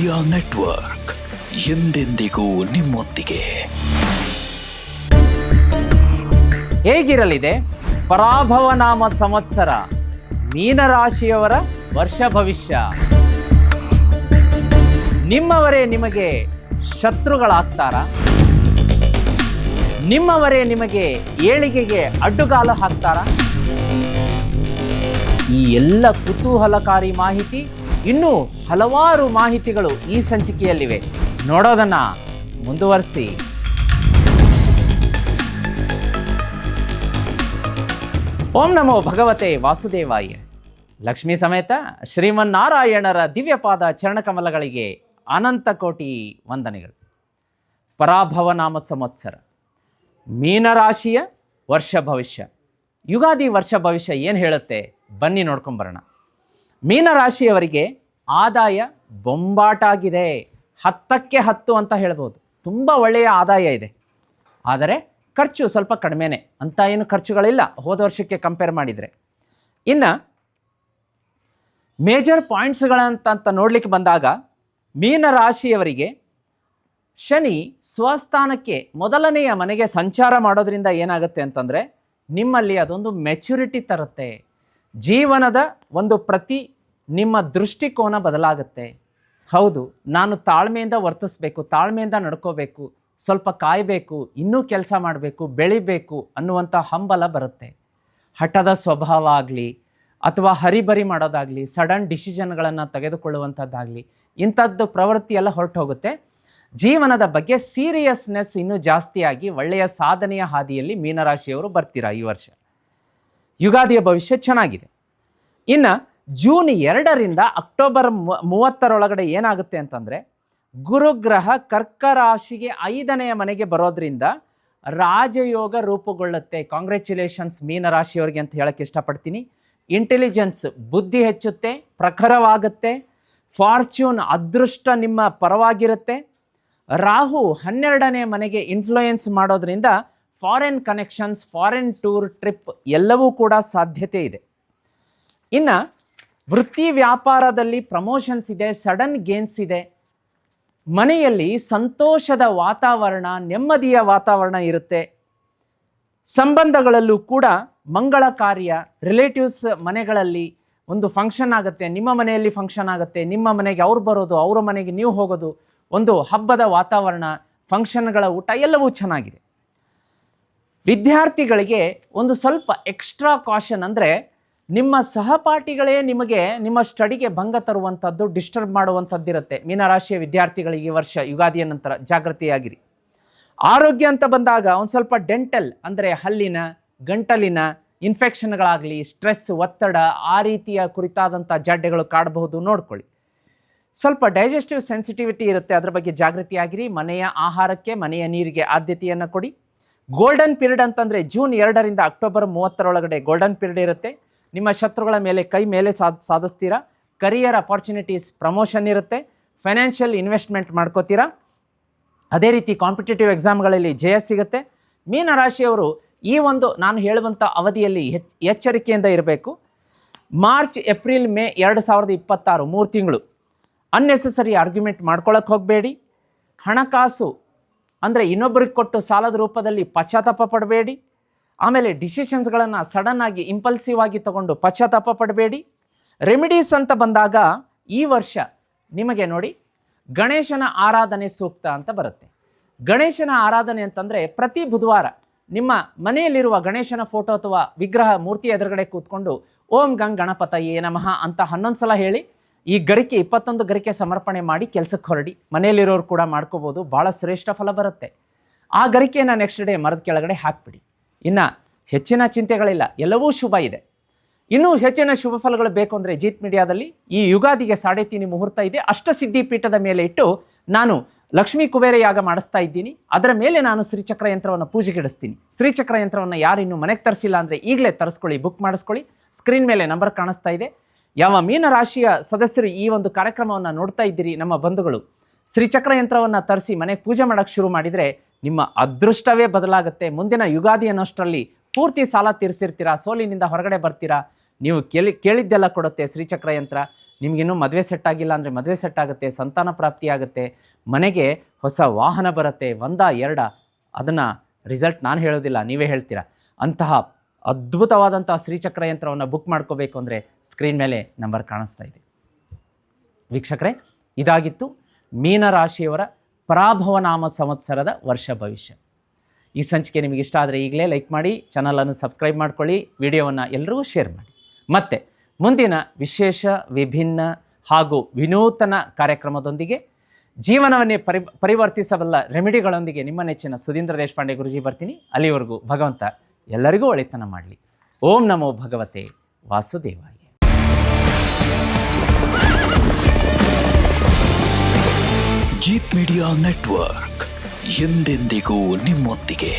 Media network ಎಂದೆಂದಿಗೂ ನಿಮ್ಮೊಂದಿಗೆ. ಹೇಗಿರಲಿದೆ ಪರಾಭವ ನಾಮ ಸಂವತ್ಸರ, ಮೀನರಾಶಿಯವರ ವರ್ಷ ಭವಿಷ್ಯ? ನಿಮ್ಮವರೇ ನಿಮಗೆ ಶತ್ರುಗಳಾಗ್ತಾರ? ನಿಮ್ಮವರೇ ನಿಮಗೆ ಏಳಿಗೆಗೆ ಅಡ್ಡುಗಾಲು ಹಾಕ್ತಾರ? ಈ ಎಲ್ಲ ಕುತೂಹಲಕಾರಿ ಮಾಹಿತಿ, ಇನ್ನೂ ಹಲವಾರು ಮಾಹಿತಿಗಳು ಈ ಸಂಚಿಕೆಯಲ್ಲಿವೆ. ನೋಡೋದನ್ನ ಮುಂದುವರಿಸಿ. ಓಂ ನಮೋ ಭಗವತೆ ವಾಸುದೇವಾಯ. ಲಕ್ಷ್ಮೀ ಸಮೇತ ಶ್ರೀಮನ್ನಾರಾಯಣರ ದಿವ್ಯಪಾದ ಚರಣಕಮಲಗಳಿಗೆ ಅನಂತ ಕೋಟಿ ವಂದನೆಗಳು. ಪರಾಭವ ನಾಮ ಸಂವತ್ಸರ, ಮೀನರಾಶಿಯ ವರ್ಷ ಭವಿಷ್ಯ. ಯುಗಾದಿ ವರ್ಷ ಭವಿಷ್ಯ ಏನು ಹೇಳುತ್ತೆ ಬನ್ನಿ ನೋಡ್ಕೊಂಬರೋಣ. ಮೀನರಾಶಿಯವರಿಗೆ ಆದಾಯ ಬೊಂಬಾಟಾಗಿದೆ, 10ಕ್ಕೆ 10 ಅಂತ ಹೇಳ್ಬೋದು. ತುಂಬ ಒಳ್ಳೆಯ ಆದಾಯ ಇದೆ, ಆದರೆ ಖರ್ಚು ಸ್ವಲ್ಪ ಕಡಿಮೆನೇ, ಅಂತ ಏನು ಖರ್ಚುಗಳಿಲ್ಲ ಹೋದ ವರ್ಷಕ್ಕೆ ಕಂಪೇರ್ ಮಾಡಿದರೆ. ಇನ್ನು ಮೇಜರ್ ಪಾಯಿಂಟ್ಸ್ಗಳಂತ ನೋಡ್ಲಿಕ್ಕೆ ಬಂದಾಗ, ಮೀನರಾಶಿಯವರಿಗೆ ಶನಿ ಸ್ವಸ್ಥಾನಕ್ಕೆ ಮೊದಲನೆಯ ಮನೆಗೆ ಸಂಚಾರ ಮಾಡೋದ್ರಿಂದ ಏನಾಗುತ್ತೆ ಅಂತಂದರೆ, ನಿಮ್ಮಲ್ಲಿ ಅದೊಂದು ಮೆಚುರಿಟಿ ತರುತ್ತೆ. ಜೀವನದ ಒಂದು ನಿಮ್ಮ ದೃಷ್ಟಿಕೋನ ಬದಲಾಗುತ್ತೆ. ಹೌದು, ನಾನು ತಾಳ್ಮೆಯಿಂದ ವರ್ತಿಸ್ಬೇಕು, ತಾಳ್ಮೆಯಿಂದ ನಡ್ಕೋಬೇಕು, ಸ್ವಲ್ಪ ಕಾಯಬೇಕು, ಇನ್ನೂ ಕೆಲಸ ಮಾಡಬೇಕು, ಬೆಳಿಬೇಕು ಅನ್ನುವಂಥ ಹಂಬಲ ಬರುತ್ತೆ. ಹಠದ ಸ್ವಭಾವ ಆಗಲಿ ಅಥವಾ ಹರಿಬರಿ ಮಾಡೋದಾಗಲಿ, ಸಡನ್ ಡಿಸಿಷನ್ಗಳನ್ನು ತೆಗೆದುಕೊಳ್ಳುವಂಥದ್ದಾಗಲಿ, ಇಂಥದ್ದು ಪ್ರವೃತ್ತಿ ಎಲ್ಲ ಹೊರಟು ಹೋಗುತ್ತೆ. ಜೀವನದ ಬಗ್ಗೆ ಸೀರಿಯಸ್ನೆಸ್ ಇನ್ನೂ ಜಾಸ್ತಿಯಾಗಿ ಒಳ್ಳೆಯ ಸಾಧನೆಯ ಹಾದಿಯಲ್ಲಿ ಮೀನರಾಶಿಯವರು ಬರ್ತೀರಾ ಈ ವರ್ಷ. ಯುಗಾದಿಯ ಭವಿಷ್ಯ ಚೆನ್ನಾಗಿದೆ. ಇನ್ನು ಜೂನ್ 2ರಿಂದ ಅಕ್ಟೋಬರ್ 30ರೊಳಗಡೆ ಏನಾಗುತ್ತೆ ಅಂತಂದರೆ, ಗುರುಗ್ರಹ ಕರ್ಕರಾಶಿಗೆ 5ನೇ ಮನೆಗೆ ಬರೋದ್ರಿಂದ ರಾಜಯೋಗ ರೂಪುಗೊಳ್ಳುತ್ತೆ. ಕಾಂಗ್ರ್ಯಾಚುಲೇಷನ್ಸ್ ಮೀನರಾಶಿಯವರಿಗೆ ಅಂತ ಹೇಳಕ್ಕೆ ಇಷ್ಟಪಡ್ತೀನಿ. ಇಂಟೆಲಿಜೆನ್ಸ್ ಬುದ್ಧಿ ಹೆಚ್ಚುತ್ತೆ, ಪ್ರಖರವಾಗುತ್ತೆ. ಫಾರ್ಚ್ಯೂನ್ ಅದೃಷ್ಟ ನಿಮ್ಮ ಪರವಾಗಿರುತ್ತೆ. ರಾಹು 12ನೇ ಮನೆಗೆ ಇನ್ಫ್ಲೂಯೆನ್ಸ್ ಮಾಡೋದ್ರಿಂದ foreign connections, foreign tour, trip ಎಲ್ಲವೂ ಕೂಡ ಸಾಧ್ಯತೆ ಇದೆ. ಇನ್ನು ವೃತ್ತಿ ವ್ಯಾಪಾರದಲ್ಲಿ ಪ್ರಮೋಷನ್ಸ್ ಇದೆ, ಸಡನ್ ಗೇನ್ಸ್ ಇದೆ. ಮನೆಯಲ್ಲಿ ಸಂತೋಷದ ವಾತಾವರಣ, ನೆಮ್ಮದಿಯ ವಾತಾವರಣ ಇರುತ್ತೆ. ಸಂಬಂಧಗಳಲ್ಲೂ ಕೂಡ ಮಂಗಳ ಕಾರ್ಯ, ರಿಲೇಟಿವ್ಸ್ ಮನೆಗಳಲ್ಲಿ ಒಂದು ಫಂಕ್ಷನ್ ಆಗುತ್ತೆ, ನಿಮ್ಮ ಮನೆಯಲ್ಲಿ ಫಂಕ್ಷನ್ ಆಗುತ್ತೆ, ನಿಮ್ಮ ಮನೆಗೆ ಅವ್ರು ಬರೋದು, ಅವರ ಮನೆಗೆ ನೀವು ಹೋಗೋದು, ಒಂದು ಹಬ್ಬದ ವಾತಾವರಣ, ಫಂಕ್ಷನ್ಗಳ ಊಟ ಎಲ್ಲವೂ ಚೆನ್ನಾಗಿದೆ. ವಿದ್ಯಾರ್ಥಿಗಳಿಗೆ ಒಂದು ಸ್ವಲ್ಪ ಎಕ್ಸ್ಟ್ರಾ ಕಾಷನ್, ಅಂದರೆ ನಿಮ್ಮ ಸಹಪಾಠಿಗಳೇ ನಿಮಗೆ ನಿಮ್ಮ ಸ್ಟಡಿಗೆ ಭಂಗ ತರುವಂಥದ್ದು, ಡಿಸ್ಟರ್ಬ್ ಮಾಡುವಂಥದ್ದಿರುತ್ತೆ. ಮೀನರಾಶಿಯ ವಿದ್ಯಾರ್ಥಿಗಳಿಗೆ ವರ್ಷ ಯುಗಾದಿಯ ನಂತರ ಜಾಗೃತಿಯಾಗಿರಿ. ಆರೋಗ್ಯ ಅಂತ ಬಂದಾಗ ಒಂದು ಸ್ವಲ್ಪ ಡೆಂಟಲ್, ಅಂದರೆ ಹಲ್ಲಿನ, ಗಂಟಲಿನ ಇನ್ಫೆಕ್ಷನ್ಗಳಾಗಲಿ, ಸ್ಟ್ರೆಸ್, ಒತ್ತಡ, ಆ ರೀತಿಯ ಕುರಿತಾದಂಥ ಜಾಡ್ಯಗಳು ಕಾಡಬಹುದು, ನೋಡ್ಕೊಳ್ಳಿ. ಸ್ವಲ್ಪ ಡೈಜೆಸ್ಟಿವ್ ಸೆನ್ಸಿಟಿವಿಟಿ ಇರುತ್ತೆ, ಅದರ ಬಗ್ಗೆ ಜಾಗೃತಿಯಾಗಿರಿ. ಮನೆಯ ಆಹಾರಕ್ಕೆ, ಮನೆಯ ನೀರಿಗೆ ಆದ್ಯತೆಯನ್ನು ಕೊಡಿ. ಗೋಲ್ಡನ್ ಪೀರಿಯಡ್ ಅಂತಂದರೆ ಜೂನ್ 2ರಿಂದ ಅಕ್ಟೋಬರ್ 30ರೊಳಗಡೆ ಗೋಲ್ಡನ್ ಪೀರಿಯಡ್ ಇರುತ್ತೆ. ನಿಮ್ಮ ಶತ್ರುಗಳ ಮೇಲೆ ಕೈ ಮೇಲೆ ಸಾಧಿಸ್ತೀರಾ. ಕರಿಯರ್ ಅಪಾರ್ಚುನಿಟೀಸ್, ಪ್ರಮೋಷನ್ ಇರುತ್ತೆ. ಫೈನಾನ್ಷಿಯಲ್ ಇನ್ವೆಸ್ಟ್ಮೆಂಟ್ ಮಾಡ್ಕೋತೀರಾ. ಅದೇ ರೀತಿ ಕಾಂಪಿಟೇಟಿವ್ ಎಕ್ಸಾಮ್ಗಳಲ್ಲಿ ಜಯ ಸಿಗುತ್ತೆ. ಮೀನರಾಶಿಯವರು ಈ ಒಂದು ನಾನು ಹೇಳುವಂಥ ಅವಧಿಯಲ್ಲಿ ಎಚ್ಚರಿಕೆಯಿಂದ ಇರಬೇಕು. ಮಾರ್ಚ್, ಏಪ್ರಿಲ್, ಮೇ 2026 3 ತಿಂಗಳು ಅನ್ನೆಸೆಸರಿ ಆರ್ಗ್ಯುಮೆಂಟ್ ಮಾಡ್ಕೊಳ್ಳೋಕೆ ಹೋಗಬೇಡಿ. ಹಣಕಾಸು ಅಂದರೆ ಇನ್ನೊಬ್ಬರಿಗೆ ಕೊಟ್ಟು ಸಾಲದ ರೂಪದಲ್ಲಿ ಪಶ್ಚಾತ್ತಾಪ ಪಡಬೇಡಿ. ಆಮೇಲೆ ಡಿಸಿಷನ್ಸ್ಗಳನ್ನು ಸಡನ್ನಾಗಿ ಇಂಪಲ್ಸಿವ್ ಆಗಿ ತಗೊಂಡು ಪಶ್ಚಾತ್ತಾಪ ಪಡಬೇಡಿ. ರೆಮಿಡೀಸ್ ಅಂತ ಬಂದಾಗ ಈ ವರ್ಷ ನಿಮಗೆ ನೋಡಿ, ಗಣೇಶನ ಆರಾಧನೆ ಸೂಕ್ತ ಅಂತ ಬರುತ್ತೆ. ಗಣೇಶನ ಆರಾಧನೆ ಅಂತಂದರೆ ಪ್ರತಿ ಬುಧವಾರ ನಿಮ್ಮ ಮನೆಯಲ್ಲಿರುವ ಗಣೇಶನ ಫೋಟೋ ಅಥವಾ ವಿಗ್ರಹ ಮೂರ್ತಿ ಎದುರುಗಡೆ ಕೂತ್ಕೊಂಡು ಓಂ ಗಂಗ್ ಗಣಪತಯೇ ನಮಃ ಅಂತ 11 ಸಲ ಹೇಳಿ ಈ ಗರಿಕೆ 21 ಗರಿಕೆ ಸಮರ್ಪಣೆ ಮಾಡಿ ಕೆಲಸಕ್ಕೆ ಹೊರಡಿ. ಮನೆಯಲ್ಲಿರೋರು ಕೂಡ ಮಾಡ್ಕೋಬೋದು, ಭಾಳ ಶ್ರೇಷ್ಠ ಫಲ ಬರುತ್ತೆ. ಆ ಗರಿಕೆಯನ್ನು ನೆಕ್ಸ್ಟ್ ಡೇ ಮರದ ಕೆಳಗಡೆ ಹಾಕಿಬಿಡಿ. ಇನ್ನು ಹೆಚ್ಚಿನ ಚಿಂತೆಗಳಿಲ್ಲ, ಎಲ್ಲವೂ ಶುಭ ಇದೆ. ಇನ್ನೂ ಹೆಚ್ಚಿನ ಶುಭ ಫಲಗಳು ಬೇಕು ಅಂದರೆ ಜೀತ್ ಮೀಡಿಯಾದಲ್ಲಿ ಈ ಯುಗಾದಿಗೆ 3.5 ಮುಹೂರ್ತ ಇದೆ. ಅಷ್ಟಸಿದ್ಧಿ ಪೀಠದ ಮೇಲೆ ಇಟ್ಟು ನಾನು ಲಕ್ಷ್ಮೀ ಕುಬೇರ ಯಾಗ ಮಾಡಿಸ್ತಾ ಇದ್ದೀನಿ. ಅದರ ಮೇಲೆ ನಾನು ಶ್ರೀಚಕ್ರ ಯಂತ್ರವನ್ನು ಪೂಜೆಗಿಡಿಸ್ತೀನಿ. ಶ್ರೀಚಕ್ರ ಯಂತ್ರವನ್ನು ಯಾರು ಇನ್ನೂ ಮನೆಗೆ ತರಿಸಿಲ್ಲ ಅಂದರೆ ಈಗಲೇ ತರಿಸ್ಕೊಳ್ಳಿ, ಬುಕ್ ಮಾಡಿಸ್ಕೊಳ್ಳಿ. ಸ್ಕ್ರೀನ್ ಮೇಲೆ ನಂಬರ್ ಕಾಣಿಸ್ತಾ ಇದೆ. ಯಾವ ಮೀನರಾಶಿಯ ಸದಸ್ಯರು ಈ ಒಂದು ಕಾರ್ಯಕ್ರಮವನ್ನು ನೋಡ್ತಾ ಇದ್ದೀರಿ, ನಮ್ಮ ಬಂಧುಗಳು, ಶ್ರೀಚಕ್ರ ಯಂತ್ರವನ್ನು ತರಿಸಿ ಮನೆಗೆ ಪೂಜೆ ಮಾಡೋಕ್ಕೆ ಶುರು ಮಾಡಿದರೆ ನಿಮ್ಮ ಅದೃಷ್ಟವೇ ಬದಲಾಗುತ್ತೆ. ಮುಂದಿನ ಯುಗಾದಿ ಅನ್ನೋಷ್ಟರಲ್ಲಿ ಪೂರ್ತಿ ಸಾಲ ತೀರಿಸಿರ್ತೀರಾ, ಸೋಲಿನಿಂದ ಹೊರಗಡೆ ಬರ್ತೀರಾ, ನೀವು ಕೇಳಿದ್ದೆಲ್ಲ ಕೊಡುತ್ತೆ ಶ್ರೀಚಕ್ರ ಯಂತ್ರ. ನಿಮಗಿನ್ನೂ ಮದುವೆ ಸೆಟ್ ಆಗಿಲ್ಲ ಅಂದರೆ ಮದುವೆ ಸೆಟ್ ಆಗುತ್ತೆ, ಸಂತಾನ ಪ್ರಾಪ್ತಿ ಆಗುತ್ತೆ, ಮನೆಗೆ ಹೊಸ ವಾಹನ ಬರುತ್ತೆ, 1 2 ಅದನ್ನು ರಿಸಲ್ಟ್ ನಾನು ಹೇಳೋದಿಲ್ಲ, ನೀವೇ ಹೇಳ್ತೀರಾ. ಅಂತಹ ಅದ್ಭುತವಾದಂತಹ ಶ್ರೀಚಕ್ರ ಯಂತ್ರವನ್ನು ಬುಕ್ ಮಾಡ್ಕೋಬೇಕು ಅಂದರೆ ಸ್ಕ್ರೀನ್ ಮೇಲೆ ನಂಬರ್ ಕಾಣಿಸ್ತಾ ಇದೆ. ವೀಕ್ಷಕರೇ, ಇದಾಗಿತ್ತು ಮೀನರಾಶಿಯವರ ಪರಾಭವನಾಮ ಸಂವತ್ಸರದ ವರ್ಷ ಭವಿಷ್ಯ. ಈ ಸಂಚಿಕೆ ನಿಮಗೆ ಇಷ್ಟ ಆದರೆ ಈಗಲೇ ಲೈಕ್ ಮಾಡಿ, ಚಾನಲನ್ನು ಸಬ್ಸ್ಕ್ರೈಬ್ ಮಾಡ್ಕೊಳ್ಳಿ, ವಿಡಿಯೋವನ್ನು ಎಲ್ಲರಿಗೂ ಶೇರ್ ಮಾಡಿ. ಮತ್ತು ಮುಂದಿನ ವಿಶೇಷ, ವಿಭಿನ್ನ ಹಾಗೂ ವಿನೂತನ ಕಾರ್ಯಕ್ರಮದೊಂದಿಗೆ, ಜೀವನವನ್ನೇ ಪರಿವರ್ತಿಸಬಲ್ಲ ರೆಮಿಡಿಗಳೊಂದಿಗೆ ನಿಮ್ಮ ನೆಚ್ಚಿನ ಸುಧೀಂದ್ರ ದೇಶಪಾಂಡೆ ಗುರುಜಿ ಬರ್ತೀನಿ. ಅಲ್ಲಿವರೆಗೂ ಭಗವಂತ ಎಲ್ಲರಿಗೂ ಒಳಿತನ ಮಾಡಲಿ. ಓಂ ನಮೋ ಭಗವತೆ ವಾಸುದೇವಾಯ. ಗೀತ್ ಮೀಡಿಯಾ ನೆಟ್ವರ್ಕ್ ಎಂದೆಂದಿಗೂ ನಿಮ್ಮೊಂದಿಗೆ.